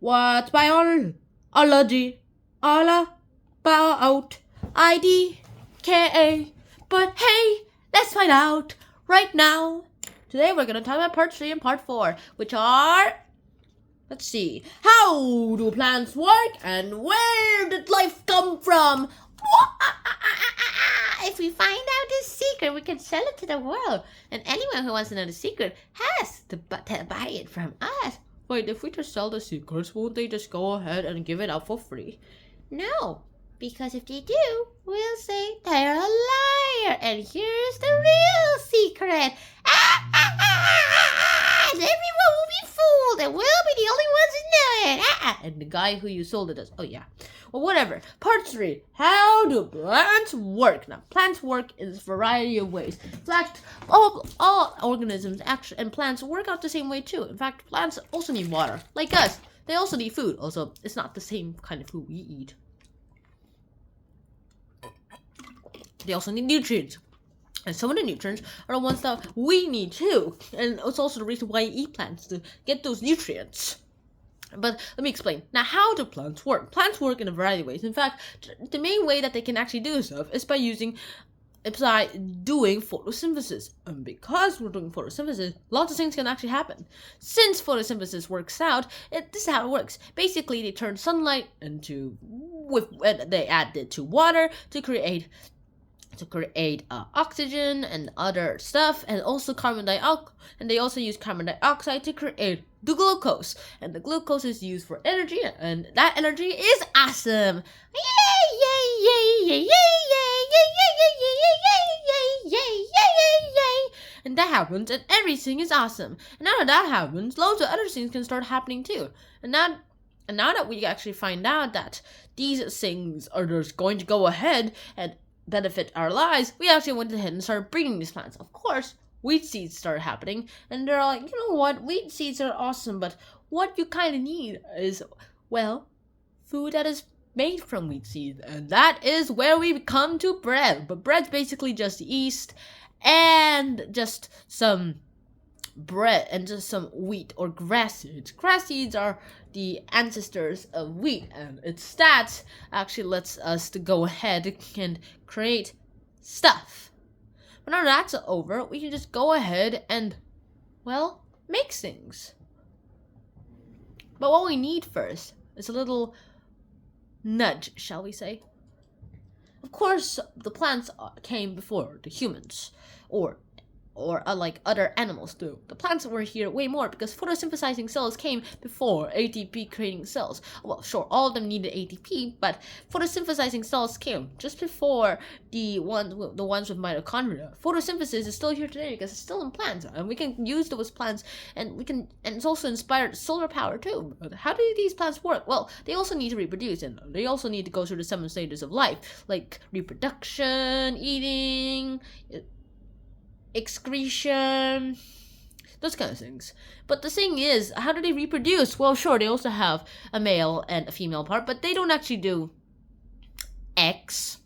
What's biology all about? IDKA. But hey, let's find out right now. Today we're gonna talk about part 3 and part 4, which are, let's see, how do plants work and where did life come from? If we find out the secret, we can sell it to the world. And anyone who wants to know the secret has to buy it from us. Wait, if we just sell the secrets, won't they just go ahead and give it out for free? No, because if they do, we'll say they're a liar. And here's the real secret. And everyone will be fooled, and we'll be the only ones who know it. And the guy who you sold it as, oh yeah. Well, whatever. Part 3. How do plants work? Now, plants work in a variety of ways. In fact, all organisms actually and plants work out the same way too. In fact, plants also need water, like us. They also need food. Also, it's not the same kind of food we eat. They also need nutrients. And some of the nutrients are the ones that we need too. And it's also the reason why you eat plants, to get those nutrients. But let me explain. Now, how do plants work? Plants work in a variety of ways. In fact, the main way that they can actually do stuff is by doing photosynthesis. And because we're doing photosynthesis, lots of things can actually happen. Since photosynthesis works out, this is how it works. Basically, they turn sunlight they add it to water to create oxygen and other stuff, and also carbon dioxide, and they also use carbon dioxide to create the glucose, and the glucose is used for energy, and that energy is awesome. Yay, yay, yay, yay, yay, yay, yay, yay, yay, yay, yay, yay, yay, yay. And that happens, and everything is awesome. And now that happens, loads of other things can start happening too. And now that we actually find out that these things are just going to go ahead and benefit our lives, we actually went ahead and started breeding these plants. Of course, wheat seeds started happening, and they're like, you know what, wheat seeds are awesome, but what you kind of need is, well, food that is made from wheat seeds, and that is where we come to bread. But bread's basically just yeast and just some bread and just some wheat or grass seeds. Grass seeds are the ancestors of wheat, and its stats actually lets us to go ahead and create stuff. But now that's over, we can just go ahead and, well, make things. But what we need first is a little nudge, shall we say. Of course, the plants came before the humans, or like other animals do. The plants were here way more because photosynthesizing cells came before ATP creating cells. Well, sure, all of them needed ATP, but photosynthesizing cells came just before the ones with mitochondria. Photosynthesis is still here today because it's still in plants, and we can use those plants, and it's also inspired solar power too. But how do these plants work? Well, they also need to reproduce, and they also need to go through the 7 stages of life, like reproduction, eating, excretion, those kind of things. But the thing is, how do they reproduce? Well, sure, they also have a male and a female part, but they don't actually do X.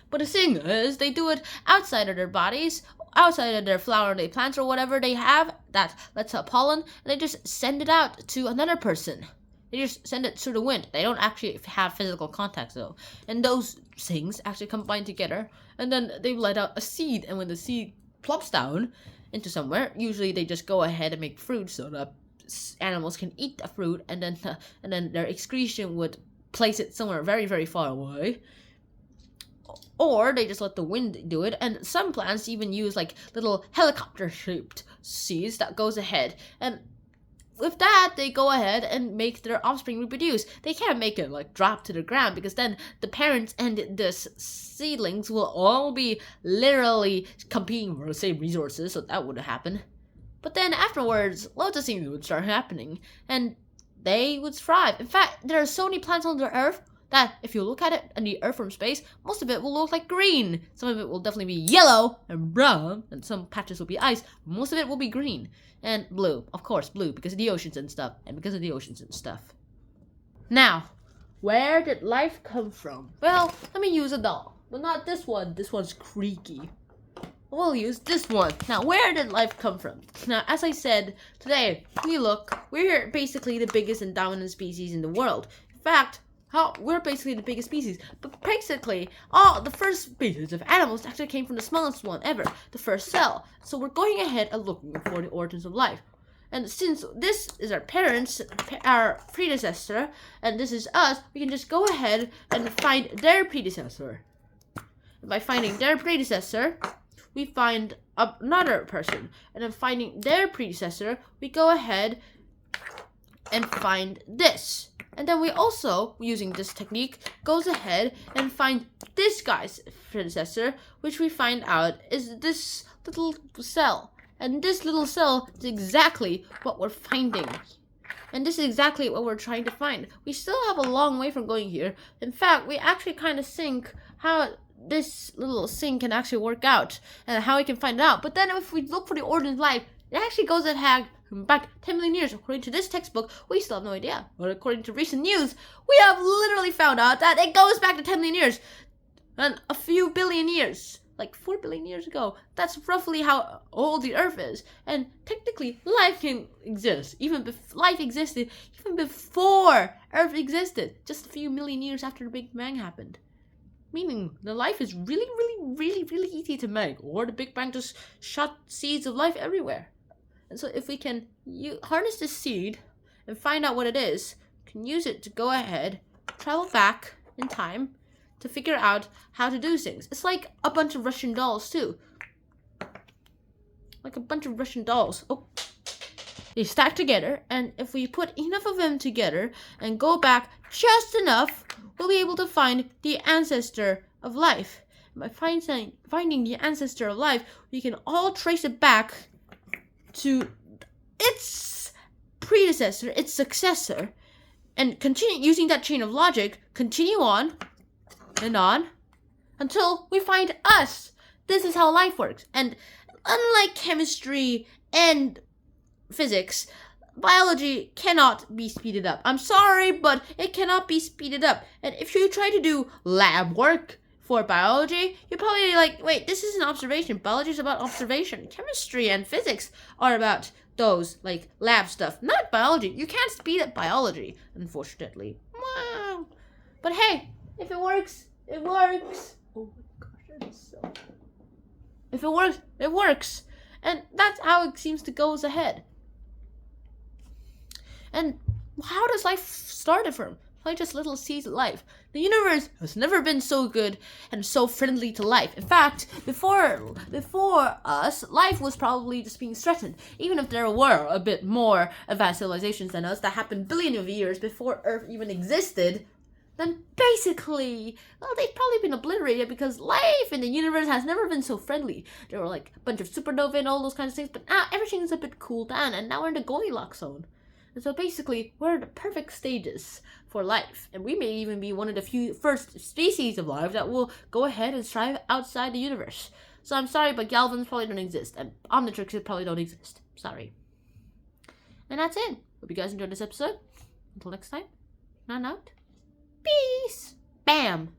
But the thing is, they do it outside of their bodies, outside of their flower-day plants or whatever they have that lets out pollen, and they just send it out to another person. They just send it through the wind. They don't actually have physical contact though. And those things actually combine together, and then they let out a seed, and when the seed plops down into somewhere, usually they just go ahead and make fruit so that animals can eat the fruit, and then their excretion would place it somewhere very, very far away. Or they just let the wind do it, and some plants even use like little helicopter-shaped seeds that goes ahead, and with that, they go ahead and make their offspring reproduce. They can't make it like drop to the ground, because then the parents and the seedlings will all be literally competing for the same resources, so that wouldn't happen. But then afterwards, loads of things would start happening, and they would thrive. In fact, there are so many plants on the earth that if you look at it in the earth from space, most of it will look like green. Some of it will definitely be yellow and brown, and some patches will be ice. Most of it will be green and blue. Of course, blue, because of the oceans and stuff, Now, where did life come from? Well, let me use a doll. But not this one. This one's creaky. we'll use this one. Now, where did life come from? Now, as I said, today, we're basically the biggest and dominant species in the world. In fact, we're basically the biggest species. But basically, all the first species of animals actually came from the smallest one ever, the first cell. So we're going ahead and looking for the origins of life. And since this is our parents, our predecessor, and this is us, we can just go ahead and find their predecessor. And by finding their predecessor, we find another person. And then finding their predecessor, we go ahead and find this. And then we also, using this technique, goes ahead and find this guy's predecessor, which we find out is this little cell. And this little cell is exactly what we're finding. And this is exactly what we're trying to find. We still have a long way from going here. In fact, we actually kind of think how this little thing can actually work out and how we can find it out. But then if we look for the origin of life, it actually goes back 10 million years. According to this textbook, we still have no idea. But according to recent news, we have literally found out that it goes back to 10 million years and a few billion years. Like 4 billion years ago. That's roughly how old the Earth is. And technically, life can exist. Life existed even before Earth existed. Just a few million years after the Big Bang happened. Meaning, the life is really easy to make. Or the Big Bang just shot seeds of life everywhere. And so if we can harness this seed and find out what it is, we can use it to go ahead, travel back in time, to figure out how to do things. It's like a bunch of Russian dolls too. Like a bunch of Russian dolls. Oh. They stack together, and if we put enough of them together and go back just enough, we'll be able to find the ancestor of life. And by finding the ancestor of life, we can all trace it back to its predecessor, its successor, and continue using that chain of logic, continue on and on until we find us. This is how life works. And unlike chemistry and physics, biology cannot be speeded up. I'm sorry, but it cannot be speeded up. And if you try to do lab work for biology, you're probably like, wait, this is an observation. Biology is about observation. Chemistry and physics are about those, like, lab stuff, not biology. You can't speed up biology, unfortunately. Wow. But hey, if it works, it works. Oh my gosh, that is so... If it works, it works. And that's how it seems to go ahead. And how does life start from? Like just little seeds of life. The universe has never been so good and so friendly to life. In fact, before us, life was probably just being threatened. Even if there were a bit more advanced civilizations than us that happened billions of years before Earth even existed, then basically, well, they've probably been obliterated because life in the universe has never been so friendly. There were like a bunch of supernovae and all those kinds of things, but now everything's a bit cooled down, and now we're in the Goldilocks zone. And so basically, we're the perfect stages for life. And we may even be one of the few first species of life that will go ahead and thrive outside the universe. So I'm sorry, but Galvins probably don't exist, and Omnitrixes probably don't exist. Sorry. And that's it. Hope you guys enjoyed this episode. Until next time, I'm out. Peace. Bam.